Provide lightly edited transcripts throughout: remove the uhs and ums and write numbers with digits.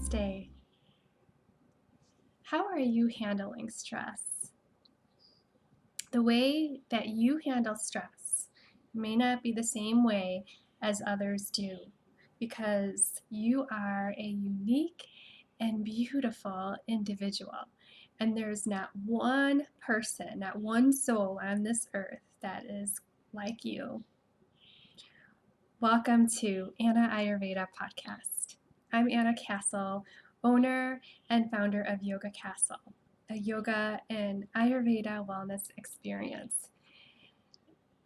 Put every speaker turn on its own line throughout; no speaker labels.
Namaste. How are you handling stress? The way that you handle stress may not be the same way as others do because you are a unique and beautiful individual. And there's not one person, not one soul on this earth that is like you. Welcome to Anna Ayurveda Podcast. I'm Anna Castle, owner and founder of Yoga Castle, a yoga and Ayurveda wellness experience.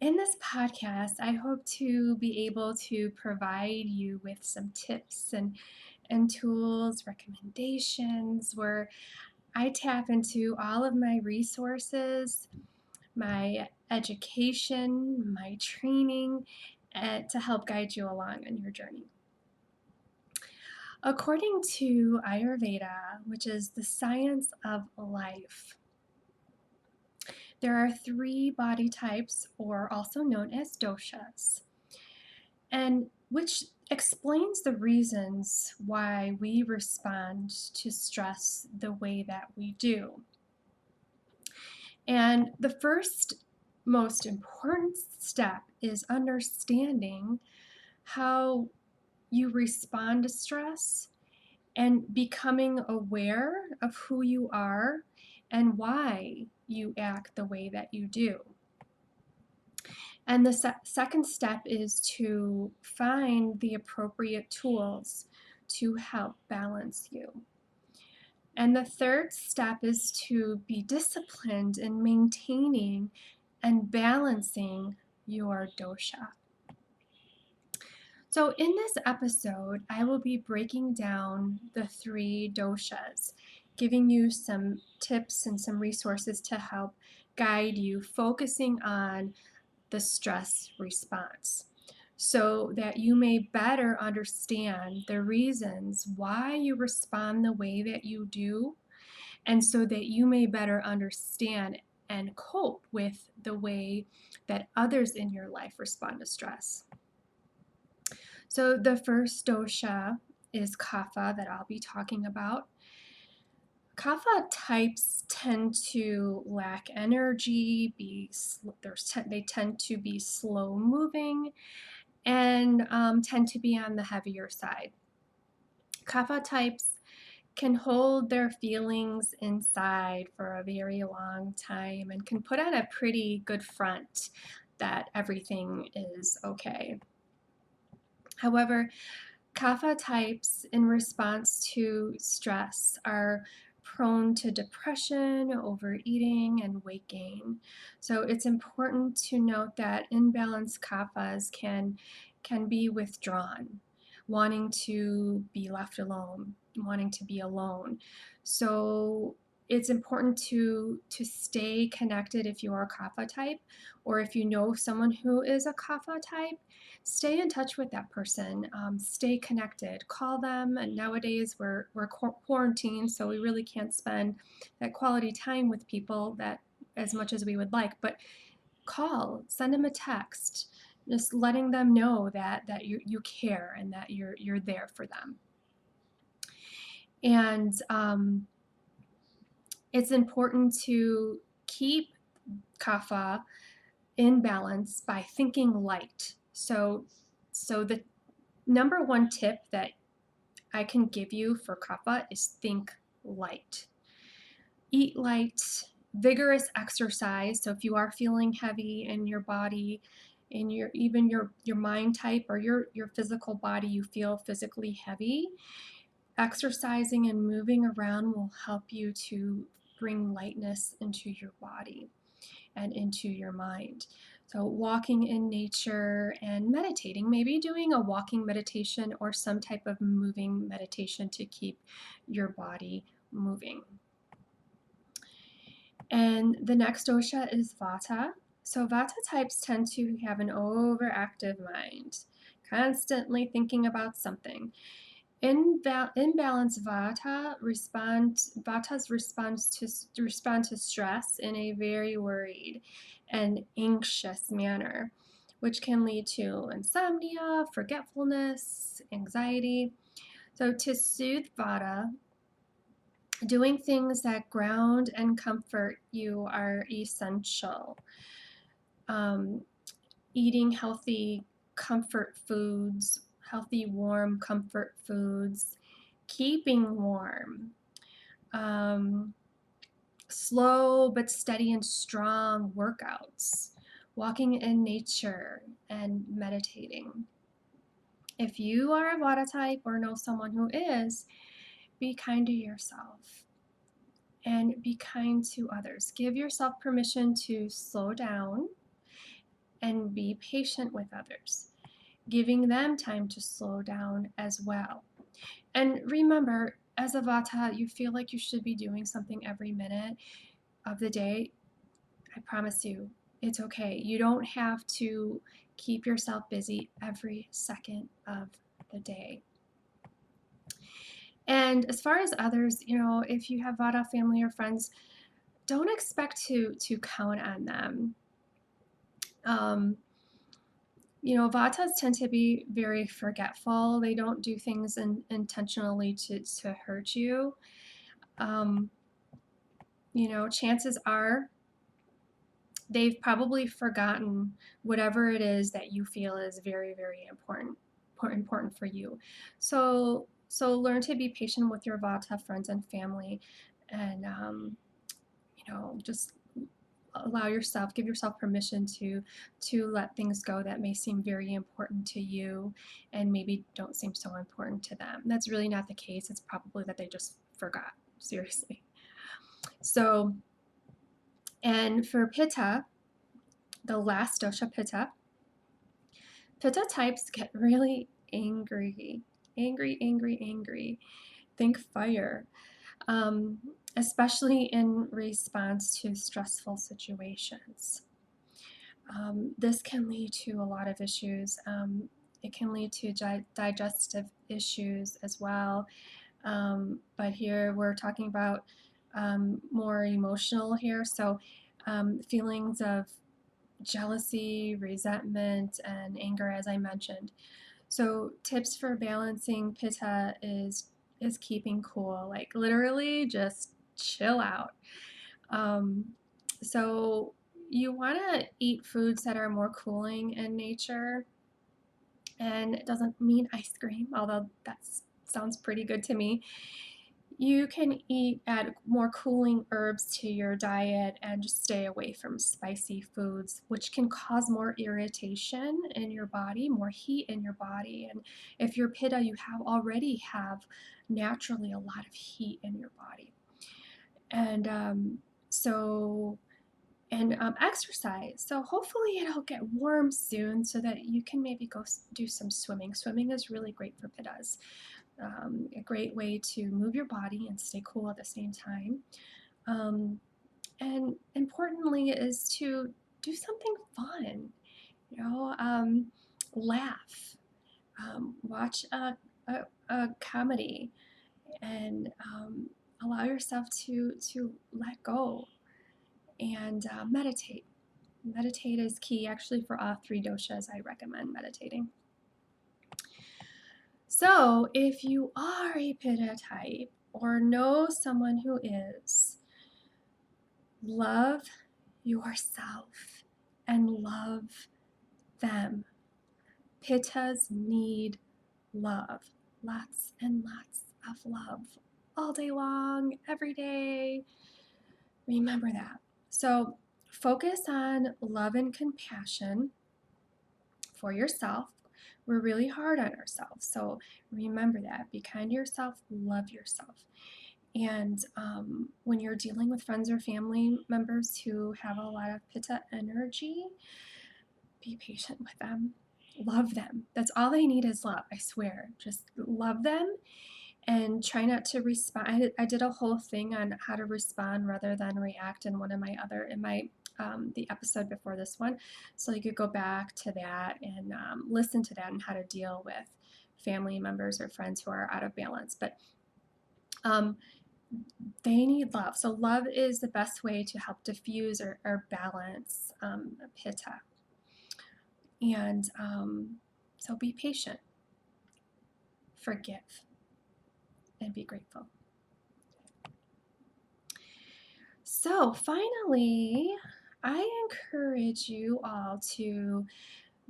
In this podcast, I hope to be able to provide you with some tips and tools, recommendations, where I tap into all of my resources, my education, my training, and to help guide you along on your journey. According to Ayurveda, which is the science of life, there are 3 body types, or also known as doshas, and which explains the reasons why we respond to stress the way that we do. And the first most important step is understanding how you respond to stress and becoming aware of who you are and why you act the way that you do. And the second step is to find the appropriate tools to help balance you. And the third step is to be disciplined in maintaining and balancing your dosha. So in this episode, I will be breaking down the 3 doshas, giving you some tips and some resources to help guide you, focusing on the stress response, so that you may better understand the reasons why you respond the way that you do, and so that you may better understand and cope with the way that others in your life respond to stress. So the first dosha is kapha that I'll be talking about. Kapha types tend to lack energy, they tend to be slow moving, and tend to be on the heavier side. Kapha types can hold their feelings inside for a very long time and can put on a pretty good front that everything is okay. However, Kapha types, in response to stress, are prone to depression, overeating, and weight gain. So it's important to note that imbalanced kaphas can be withdrawn, wanting to be left alone, wanting to be alone. So it's important to stay connected if you are a kapha type, or if you know someone who is a kapha type. Stay in touch with that person. Stay connected. Call them. And nowadays we're quarantined, so we really can't spend that quality time with people that as much as we would like. But call, send them a text, just letting them know that you care and that you're there for them. And it's important to keep kapha in balance by thinking light. So the number one tip that I can give you for kapha is think light. Eat light, vigorous exercise. So if you are feeling heavy in your body, in your mind type, or your physical body, you feel physically heavy, exercising and moving around will help you to bring lightness into your body and into your mind. So walking in nature and meditating, maybe doing a walking meditation or some type of moving meditation to keep your body moving. And the next dosha is vata. So vata types tend to have an overactive mind, constantly thinking about something. Imbalanced Vata's respond to stress in a very worried and anxious manner, which can lead to insomnia, forgetfulness, anxiety. So to soothe Vata, doing things that ground and comfort you are essential. Um, Eating healthy comfort foods, healthy warm comfort foods, keeping warm, um, slow but steady and strong workouts, walking in nature, and meditating. If you are a Vata type or know someone who is, be kind to yourself and be kind to others. Give yourself permission to slow down and be patient with others, giving them time to slow down as well. And remember, as a Vata, you feel like you should be doing something every minute of the day. I promise you, it's okay. You don't have to keep yourself busy every second of the day. And as far as others, if you have Vata family or friends, don't expect to count on them. Um, Vatas tend to be very forgetful. They don't do things intentionally to hurt you. Um, Chances are they've probably forgotten whatever it is that you feel is very, very important for you. So learn to be patient with your Vata friends and family, and just give yourself permission to let things go that may seem very important to you and maybe don't seem so important to them. That's really not the case. It's probably that they just forgot, seriously. So, and for Pitta, the last dosha, Pitta types get really angry. Angry. Think fire. Especially in response to stressful situations. This can lead to a lot of issues. It can lead to digestive issues as well. But here we're talking about more emotional here. So feelings of jealousy, resentment, and anger, as I mentioned. So tips for balancing Pitta is keeping cool, like literally just chill out. Um, so you want to eat foods that are more cooling in nature, and it doesn't mean ice cream, although that sounds pretty good to me. You can add more cooling herbs to your diet and just stay away from spicy foods, which can cause more irritation in your body, more heat in your body. And if you're Pitta, you already have naturally a lot of heat in your body. And so and exercise. So hopefully it'll get warm soon so that you can maybe go do some swimming. Swimming is really great for Pittas. A great way to move your body and stay cool at the same time. And importantly is to do something fun, laugh, watch a comedy, and allow yourself to let go and meditate. Meditate is key. Actually, for all three doshas, I recommend meditating. So, if you are a Pitta type or know someone who is, love yourself and love them. Pittas need love. Lots and lots of love. All day long, every day. Remember that. So, focus on love and compassion for yourself. We're really hard on ourselves. So remember that. Be kind to yourself, love yourself. And when you're dealing with friends or family members who have a lot of Pitta energy, be patient with them. Love them. That's all they need is love, I swear. Just love them and try not to respond. I did a whole thing on how to respond rather than react in the episode before this one. So you could go back to that and listen to that and how to deal with family members or friends who are out of balance. But they need love. So love is the best way to help diffuse or balance Pitta. And so be patient. Forgive. and be grateful. So finally, I encourage you all to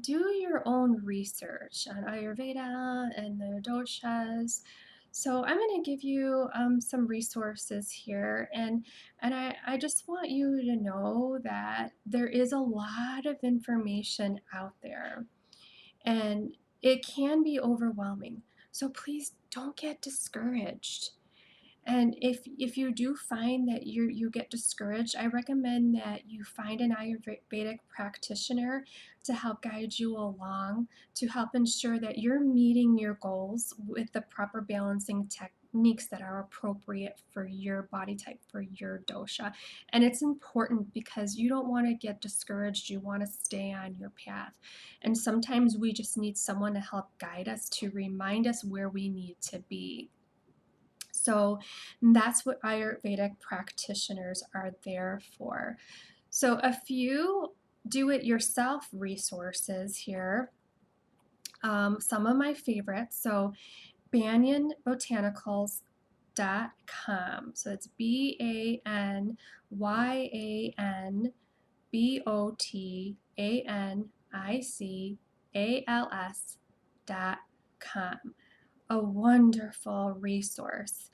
do your own research on Ayurveda and the doshas. So I'm going to give you some resources here, and I just want you to know that there is a lot of information out there, and it can be overwhelming. So please don't get discouraged. And if you do find that you get discouraged, I recommend that you find an Ayurvedic practitioner to help guide you along, to help ensure that you're meeting your goals with the proper balancing techniques that are appropriate for your body type, for your dosha. And it's important because you don't want to get discouraged. You want to stay on your path. And sometimes we just need someone to help guide us, to remind us where we need to be. So that's what Ayurvedic practitioners are there for. So a few do-it-yourself resources here. Some of my favorites. So banyanbotanicals.com. So it's BANYANBOTANICALS.com. A wonderful resource.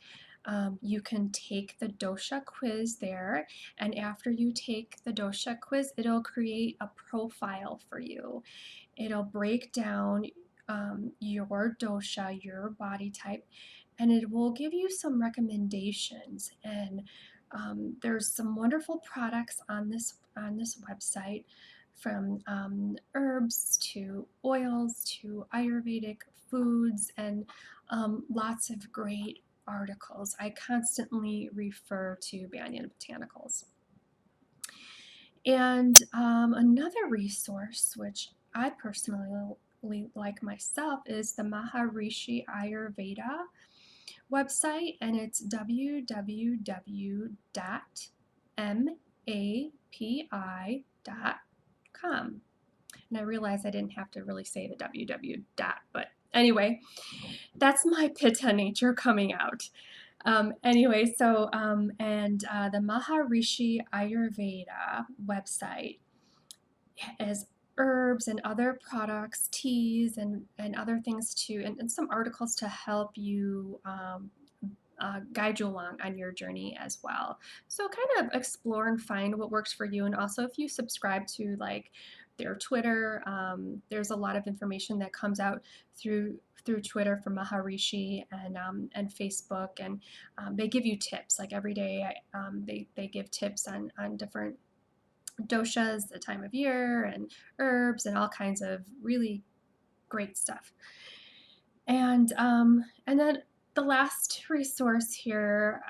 You can take the dosha quiz there, and after you take the dosha quiz, it'll create a profile for you. It'll break down your dosha, your body type, and it will give you some recommendations. And there's some wonderful products on this website, from herbs to oils to Ayurvedic foods, and lots of great articles. I constantly refer to Banyan Botanicals. And another resource, which I personally like myself, is the Maharishi Ayurveda website, and it's www.mapi.com. And I realized I didn't have to really say the www dot, but anyway, that's my Pitta nature coming out. The Maharishi Ayurveda website is herbs and other products, teas, and other things too, and some articles to help you guide you along on your journey as well. So kind of explore and find what works for you. And also, if you subscribe to like their Twitter, there's a lot of information that comes out through Twitter from Maharishi, and Facebook, and they give you tips like every day. They give tips on different doshas, the time of year, and herbs, and all kinds of really great stuff. And then the last resource here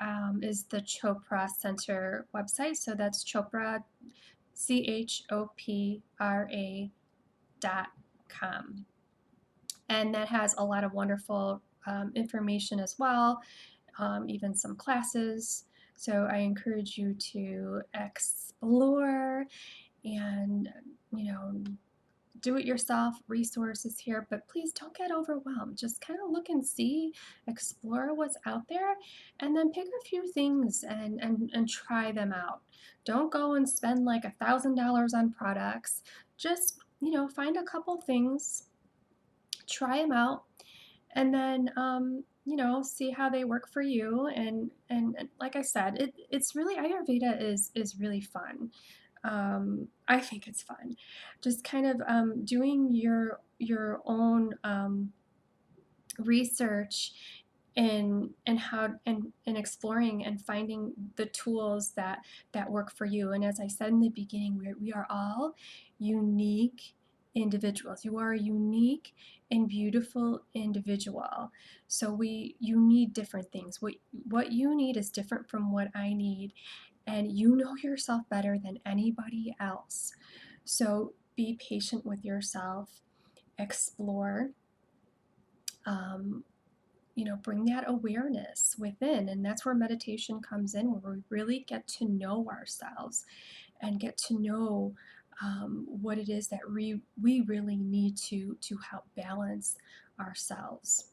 is the Chopra Center website. So that's Chopra, CHOPRA.com. And that has a lot of wonderful information as well, even some classes. So I encourage you to explore and, do-it-yourself resources here, but please don't get overwhelmed. Just kind of look and see, explore what's out there, and then pick a few things and try them out. Don't go and spend like $1,000 on products. Just, find a couple things, try them out, and then see how they work for you. And like I said, it's really, Ayurveda is really fun. I think it's fun. Just kind of doing your own research and how and exploring and finding the tools that work for you. And as I said in the beginning, we are all unique individuals. You are a unique and beautiful individual. So you need different things. What you need is different from what I need, and you know yourself better than anybody else. So be patient with yourself, explore, bring that awareness within. And that's where meditation comes in, where we really get to know ourselves and get to know what it is that we really need to help balance ourselves.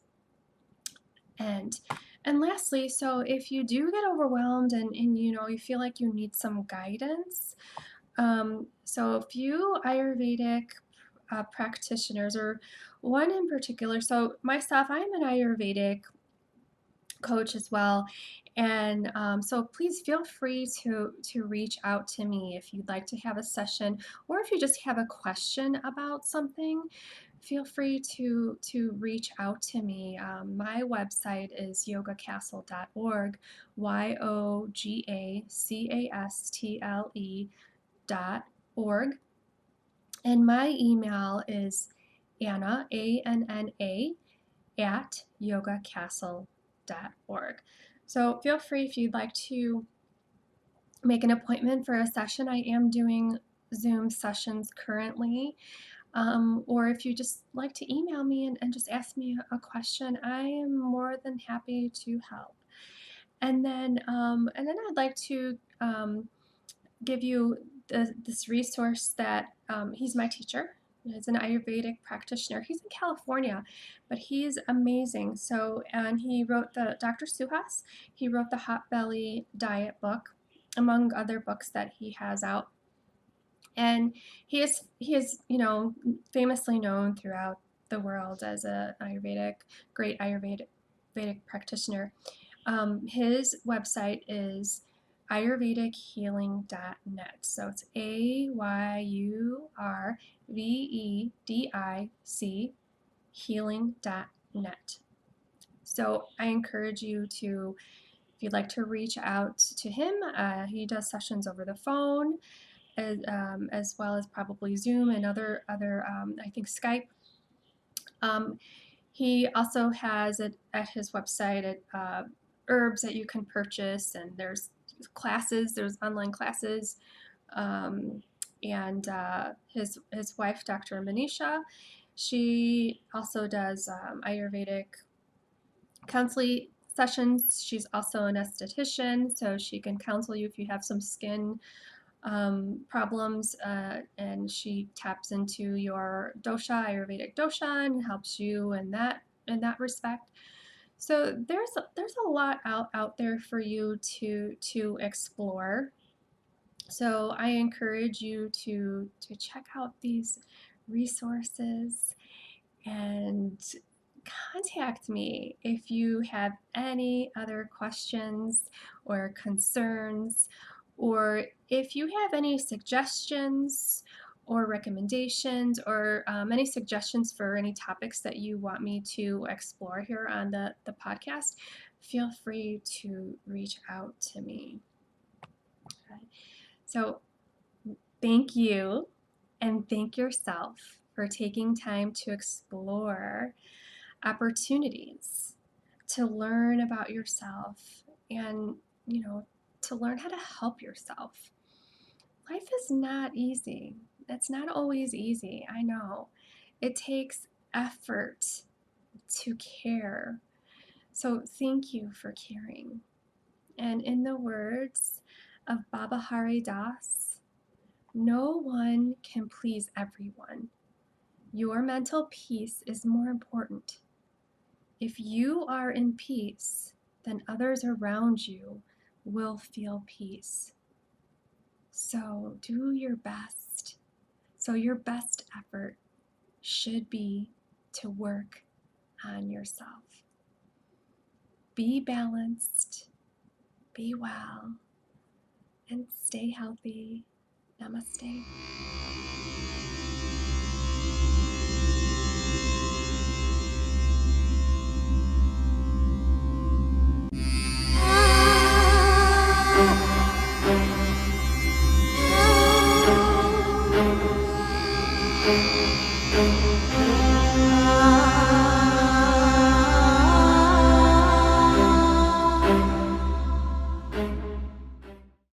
And And lastly, so if you do get overwhelmed and you feel like you need some guidance, so a few Ayurvedic practitioners, or one in particular. So myself, I'm an Ayurvedic coach as well, and so please feel free to reach out to me if you'd like to have a session, or if you just have a question about something. Feel free to reach out to me. My website is yogacastle.org, YOGACASTLE.org, and my email is Anna, ANNA, at yogacastle.org. So feel free, if you'd like to make an appointment for a session. I am doing Zoom sessions currently. Or if you just like to email me and just ask me a question, I am more than happy to help. And then I'd like to give you this resource that he's my teacher. He's an Ayurvedic practitioner. He's in California, but he's amazing. So, and he wrote Dr. Suhas, he wrote the Hot Belly Diet book, among other books that he has out. And he is famously known throughout the world as a great Ayurvedic practitioner. His website is ayurvedichealing.net. So it's AYURVEDIC healing.net. So I encourage you to, if you'd like to reach out to him, he does sessions over the phone, as well as probably Zoom and other I think Skype. He also has it at his website herbs that you can purchase, and there's online classes, and his wife, Dr. Manisha, she also does Ayurvedic counseling sessions. She's also an esthetician, so she can counsel you if you have some skin problems, and she taps into your dosha, Ayurvedic dosha, and helps you in that respect. So there's a lot out there for you to explore. So I encourage you to check out these resources and contact me if you have any other questions or concerns, or if you have any suggestions or recommendations, or any suggestions for any topics that you want me to explore here on the podcast, feel free to reach out to me. Okay. So thank you, and thank yourself for taking time to explore opportunities to learn about yourself, and to learn how to help yourself. Life is not easy. It's not always easy. I know. It takes effort to care. So thank you for caring. And in the words of Baba Hari Das, no one can please everyone. Your mental peace is more important. If you are in peace, then others around you will feel peace. So do your best. So your best effort should be to work on yourself. Be balanced, be well, and stay healthy. Namaste.